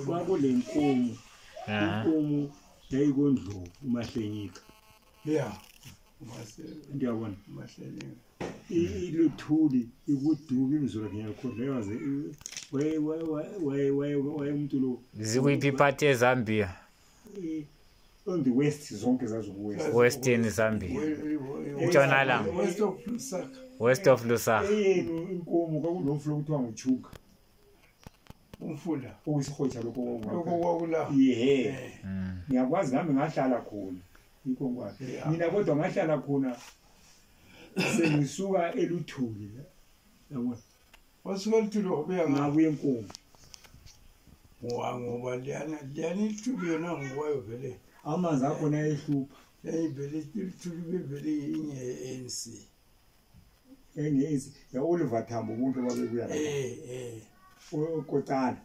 Kwakule inkomo. Inkomo yayikondlovu uMahlenyika. Yeah. Ndiyabona. Mahlenyika. Iluthuli ikuduka imizolo ngiyakhohle yaze way umuntu lo. Zikuyiphi part eZambia? On the west zonke zazo Western Zambia. Ntshonalanga. West of Lusaka. Inkomo kwakunomfula kuthiwa nguchuka. Umfula okuyisihotsha lokho kwakula. Yehe. Ngiyakwazi nami ngahlala khona. Yikho kwathi. Mina kodwa ngahlala khona sengisuka eluthuli la. Yabona. Wasuka eluthuli wabuya ngabuye inkomo. Ngoba liyana ithuli yona ngokwayo vele. Amanzi akhona ehlupha. Yayivele ithuli bevele inye ANC. Enye ya Oliver Tambo umuntu babebuya la. Kotala.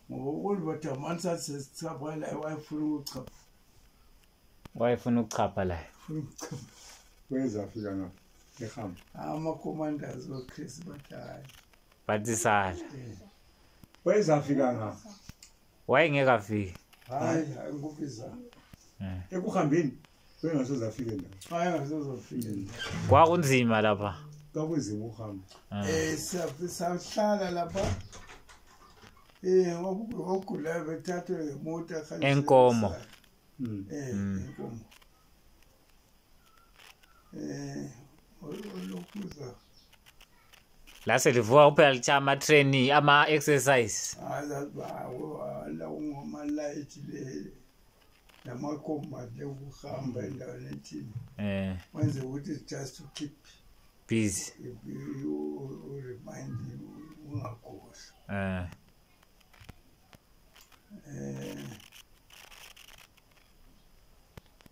Oliver Tambo ansathi sichapha la wayefuna ukuchapha. Wayefuna ukuchapha la. Weza fika ngapha. Ehamba. Ama-commanders oChris bathayi. Batisala. Weza fika ngapha. Wayengekafiki. Hayi ngufisa. Ekuhambeni wengasozafika la. Hayi ngasozafika. Kwakunzima lapha. Kwakunzima ukuhamba. Siyahlala lapha. Ngokugula bethathwe ngemoto khanje. Enkomo. Enkomo. Olokuza. La selivuka kuphela lichama training ama exercise. La ungoma light le. Namakomba lokuhamba endaweni ethile. Wenze ukuthi just to keep busy. You remind you ungakhohlwa.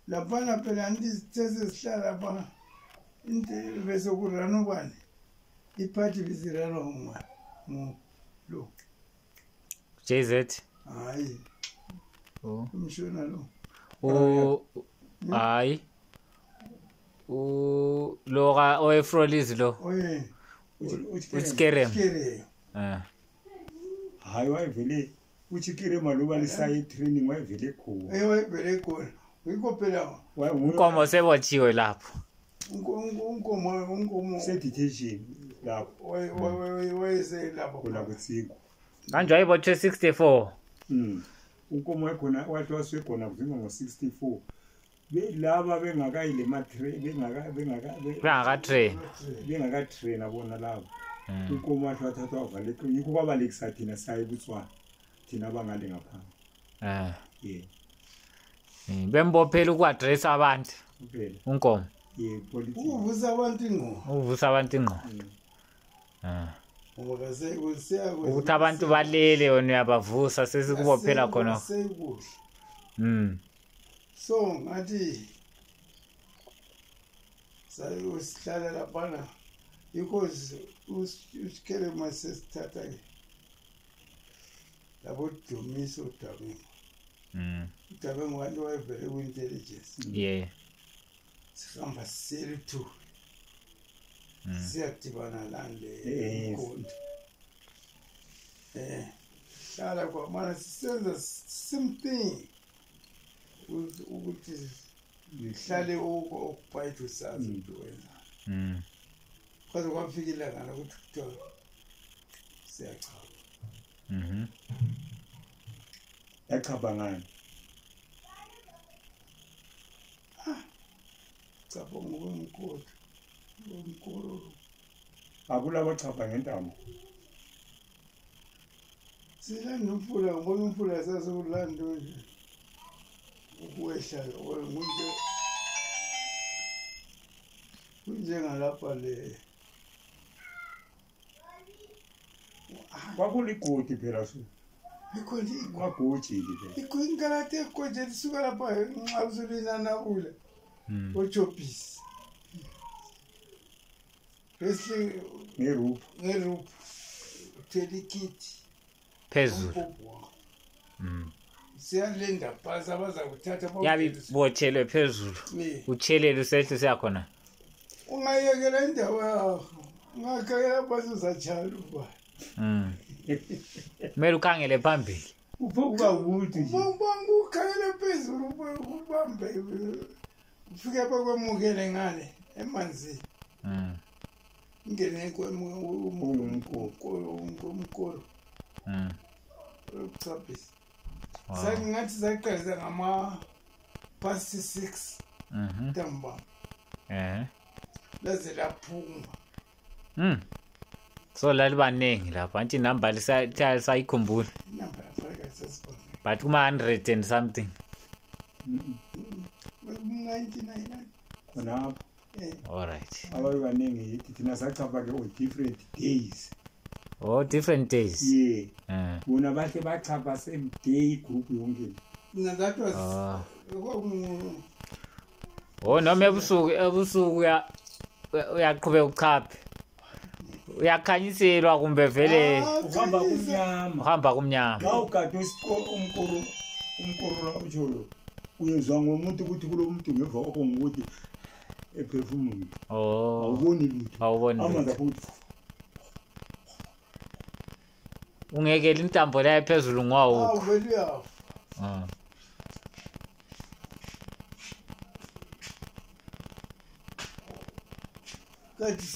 Lapha phela ndisithe sihlala lapha into bese kurana ubani iphathi bizirana uma lo JZ hayi umshona lo hayi loga oefroliz lo utsikerem hayi wayevele uchikire maluba lisayi training wayevele khona wayevele khona yikho phela unkomo sebotshiwe lapho unkomo seditation lapho wayese lapho khona kutsiko kanje wayebotshwe 64 unkomo ekhona wathi wasekhona kuzinga ngo64 laba bengakayile bengaka train abona labo unkomo wathi wathathwa vale yikho kwabalekisa thina sayi kutswana thina abangale ngapha bembophela ukwadress abantu unkomo uvusa abantu ingqo ukuthi abantu balele yona uyabavusa sesikubophela khona so ngathi sayosihlala laphana because usikele masesithatha labo Dumiso Dabengo Dabengo wantu wayevele ku-intelligence sihamba siseli-2 siyadibana lande Mkhonto hlala kwamana sisenza something ukuthi ngihlale okupayithu sazi into wenza kwaze kwafika ilanga lokuthi kuthiwa siyachapha yachapha ngani chapha ngokwemkhonto akulabo chapha ngentambo silanda umfula ngibona umfula sasekulanda nje ukwehla ngumuntu kunjengalapha le kwakuligodi phela so ikhona kwagojile phela ikhonkalate koje lisuka lapha nxabuzulina nabula ochopisi bese ngerupu telikiti phezulu siyalenda phasi abaza kuthatha yabibotshelwe phezulu utshelele usehle siyakhona ungayekela indawo yakho ungakayela phasi uzajala uba kumele ukhangele phambili uba ukuthi nje ukhangele phezulu ubambe ufike bakwemukele ngale emanzini ngene umkolo ukuchaphisa sangathi saqalisa ngama past 6 ntamba laze laphuma so lalibaningi lapha anti number lisayikhumbula inamba yafaka sesibona but kuma 100 and something 99 khona all right abantu baningi thina sachapha ke different days different days yeah bona bahle bachapha same day group yonke that was noma ebusuku uyaqhubeka uchaphe uyakhanyiselwa kumbe vele uhamba kumnyama naw kade umkoro utsho uyezwa ngomuntu ukuthi kulo muntu ngeva okungukuthi eperfume awuboni lutho amanzi aphuma ungekela intambo la phezulu ngwawo vele yafu kathi